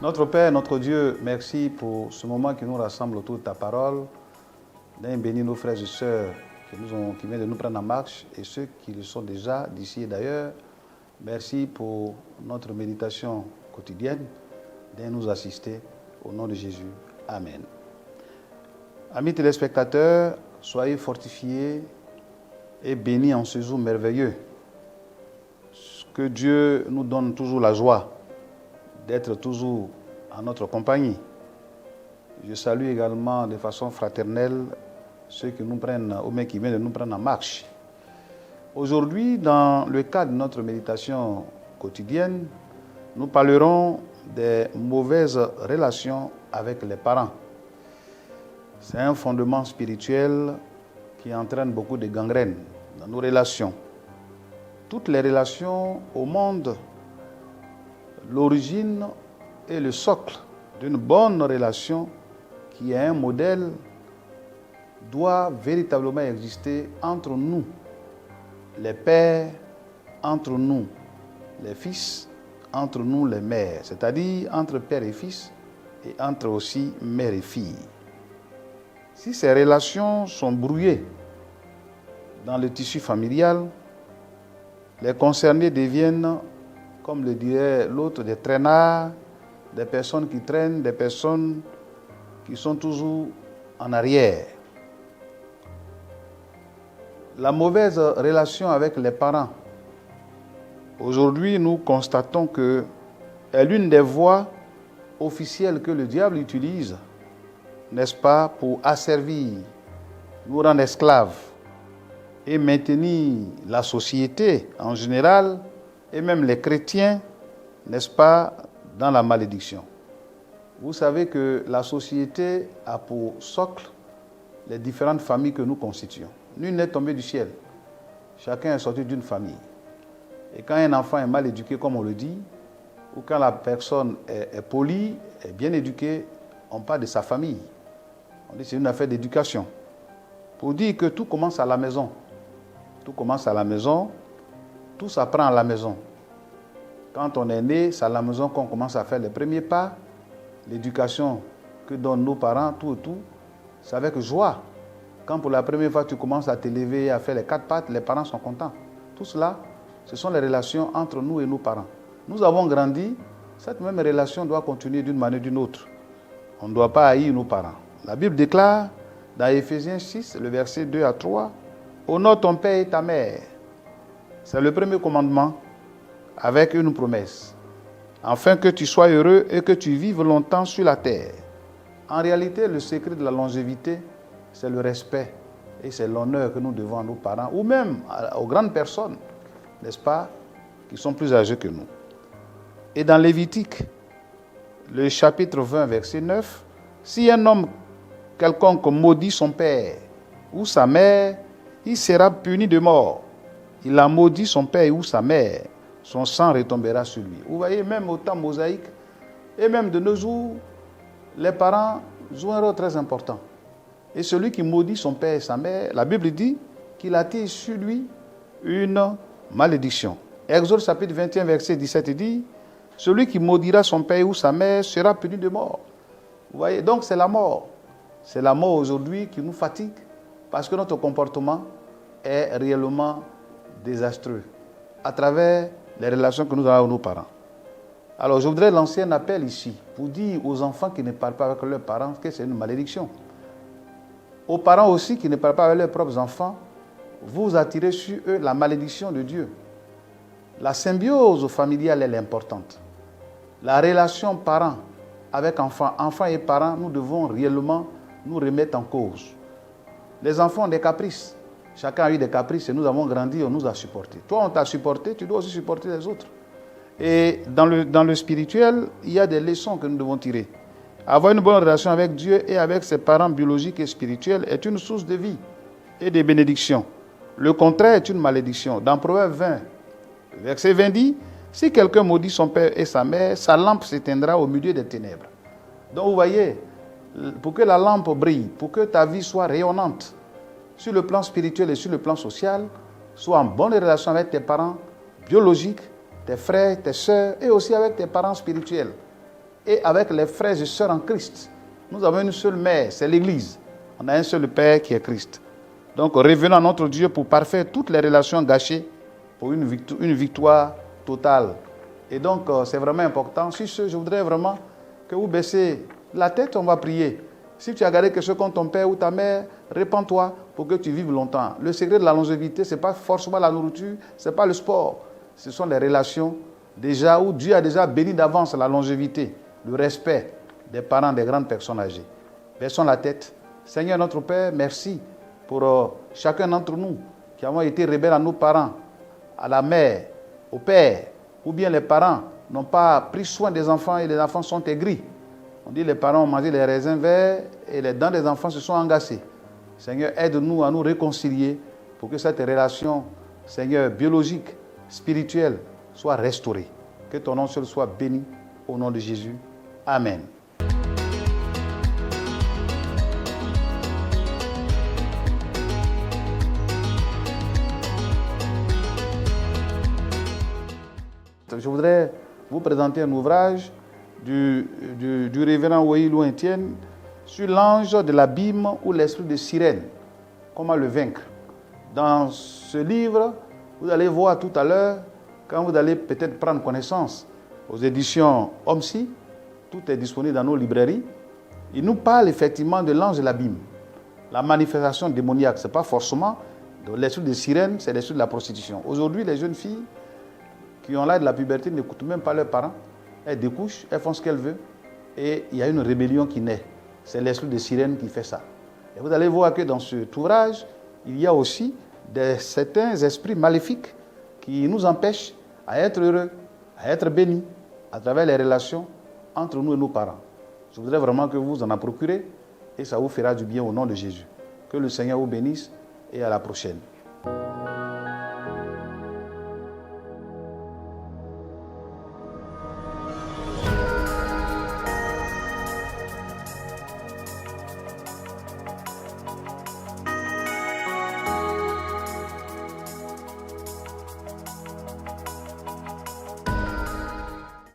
Notre Père, notre Dieu, merci pour ce moment qui nous rassemble autour de ta parole. Bénis nos frères et sœurs qui viennent de nous prendre en marche et ceux qui le sont déjà d'ici et d'ailleurs. Merci pour notre méditation quotidienne. Viens nous assister au nom de Jésus. Amen. Amis téléspectateurs, soyez fortifiés et bénis en ce jour merveilleux. Que Dieu nous donne toujours la joie d'être toujours en notre compagnie. Je salue également de façon fraternelle ceux qui nous prennent, ou bien qui viennent de nous prendre en marche. Aujourd'hui, dans le cadre de notre méditation quotidienne, nous parlerons des mauvaises relations avec les parents. C'est un fondement spirituel qui entraîne beaucoup de gangrènes dans nos relations. Toutes les relations au monde, l'origine et le socle d'une bonne relation qui est un modèle doit véritablement exister entre nous, les pères, entre nous, les fils, entre nous, les mères, c'est-à-dire entre père et fils et entre aussi mère et fille. Si ces relations sont brouillées dans le tissu familial, les concernés deviennent, comme le dirait l'autre, des traînards, des personnes qui traînent, des personnes qui sont toujours en arrière. La mauvaise relation avec les parents. Aujourd'hui, nous constatons que est l'une des voies officielles que le diable utilise, n'est-ce pas, pour asservir, nous rendre esclaves et maintenir la société en général et même les chrétiens, n'est-ce pas, dans la malédiction. Vous savez que la société a pour socle les différentes familles que nous constituons. Nul n'est tombé du ciel. Chacun est sorti d'une famille. Et quand un enfant est mal éduqué, comme on le dit, ou quand la personne est polie, est bien éduquée, on parle de sa famille. On dit que c'est une affaire d'éducation. Pour dire que tout commence à la maison. Tout commence à la maison, tout s'apprend à la maison. Quand on est né, c'est à la maison qu'on commence à faire les premiers pas. L'éducation que donnent nos parents, tout et tout, c'est avec joie. Quand pour la première fois tu commences à t'élever, à faire les 4 pattes, les parents sont contents. Tout cela, ce sont les relations entre nous et nos parents. Nous avons grandi, cette même relation doit continuer d'une manière ou d'une autre. On ne doit pas haïr nos parents. La Bible déclare dans Éphésiens 6, le verset 2 à 3, « Honore ton père et ta mère ». C'est le premier commandement avec une promesse, afin que tu sois heureux et que tu vives longtemps sur la terre. En réalité, le secret de la longévité, c'est le respect et c'est l'honneur que nous devons à nos parents ou même aux grandes personnes, n'est-ce pas, qui sont plus âgées que nous. Et dans Lévitique, le chapitre 20, verset 9, « Si un homme quelconque maudit son père ou sa mère, il sera puni de mort. Il a maudit son père ou sa mère, son sang retombera sur lui. » Vous voyez, même au temps mosaïque, et même de nos jours, les parents jouent un rôle très important. Et celui qui maudit son père et sa mère, la Bible dit qu'il attire sur lui une malédiction. Exode chapitre 21, verset 17 dit, « Celui qui maudira son père ou sa mère sera puni de mort. » Vous voyez, donc c'est la mort. C'est la mort aujourd'hui qui nous fatigue parce que notre comportement est réellement désastreux à travers les relations que nous avons avec nos parents. Alors je voudrais lancer un appel ici pour dire aux enfants qui ne parlent pas avec leurs parents que c'est une malédiction. Aux parents aussi qui ne parlent pas avec leurs propres enfants, vous attirez sur eux la malédiction de Dieu. La symbiose familiale, elle est importante. La relation parent avec enfant, enfant et parents, nous devons réellement nous remettre en cause. Les enfants ont des caprices. Chacun a eu des caprices et nous avons grandi, on nous a supportés. Toi, on t'a supporté, tu dois aussi supporter les autres. Et dans le spirituel, il y a des leçons que nous devons tirer. Avoir une bonne relation avec Dieu et avec ses parents biologiques et spirituels est une source de vie et de bénédiction. Le contraire est une malédiction. Dans Proverbe 20, verset 20 dit, « Si quelqu'un maudit son père et sa mère, sa lampe s'éteindra au milieu des ténèbres. » Donc vous voyez, pour que la lampe brille, pour que ta vie soit rayonnante, sur le plan spirituel et sur le plan social, sois en bonne relation avec tes parents biologiques, tes frères, tes sœurs et aussi avec tes parents spirituels. et avec les frères et sœurs en Christ. Nous avons une seule mère, c'est l'Église. On a un seul Père qui est Christ. Donc revenons à notre Dieu pour parfaire toutes les relations gâchées pour une victoire totale. Et donc c'est vraiment important. Sur ce, je voudrais vraiment que vous baissez la tête, on va prier. Si tu as gardé quelque chose contre ton père ou ta mère, répands-toi pour que tu vives longtemps. Le secret de la longévité, ce n'est pas forcément la nourriture, ce n'est pas le sport. Ce sont les relations déjà où Dieu a déjà béni d'avance la longévité, le respect des parents, des grandes personnes âgées. Baissons la tête. Seigneur notre Père, merci pour chacun d'entre nous qui avons été rebelles à nos parents, à la mère, au père, ou bien les parents n'ont pas pris soin des enfants et les enfants sont aigris. On dit les parents ont mangé les raisins verts et les dents des enfants se sont engagées. Seigneur, aide-nous à nous réconcilier pour que cette relation, Seigneur, biologique, spirituelle, soit restaurée. Que ton nom seul soit béni au nom de Jésus. Amen. Je voudrais vous présenter un ouvrage du révérend Wailou Etienne sur l'ange de l'abîme ou l'esprit de sirène. Comment le vaincre. Dans ce livre, vous allez voir tout à l'heure, quand vous allez peut-être prendre connaissance aux éditions OMSI, tout est disponible dans nos librairies. Il nous parle effectivement de l'ange de l'abîme. La manifestation démoniaque, ce n'est pas forcément l'esprit de sirène, c'est l'esprit de la prostitution. Aujourd'hui, les jeunes filles qui ont l'âge de la puberté n'écoutent même pas leurs parents. Elles découchent, elles font ce qu'elles veulent. Et il y a une rébellion qui naît. C'est l'esprit de sirène qui fait ça. Et vous allez voir que dans cet ouvrage, il y a aussi certains esprits maléfiques qui nous empêchent à être heureux, à être bénis à travers les relations entre nous et nos parents. Je voudrais vraiment que vous en procurez et ça vous fera du bien au nom de Jésus. Que le Seigneur vous bénisse et à la prochaine.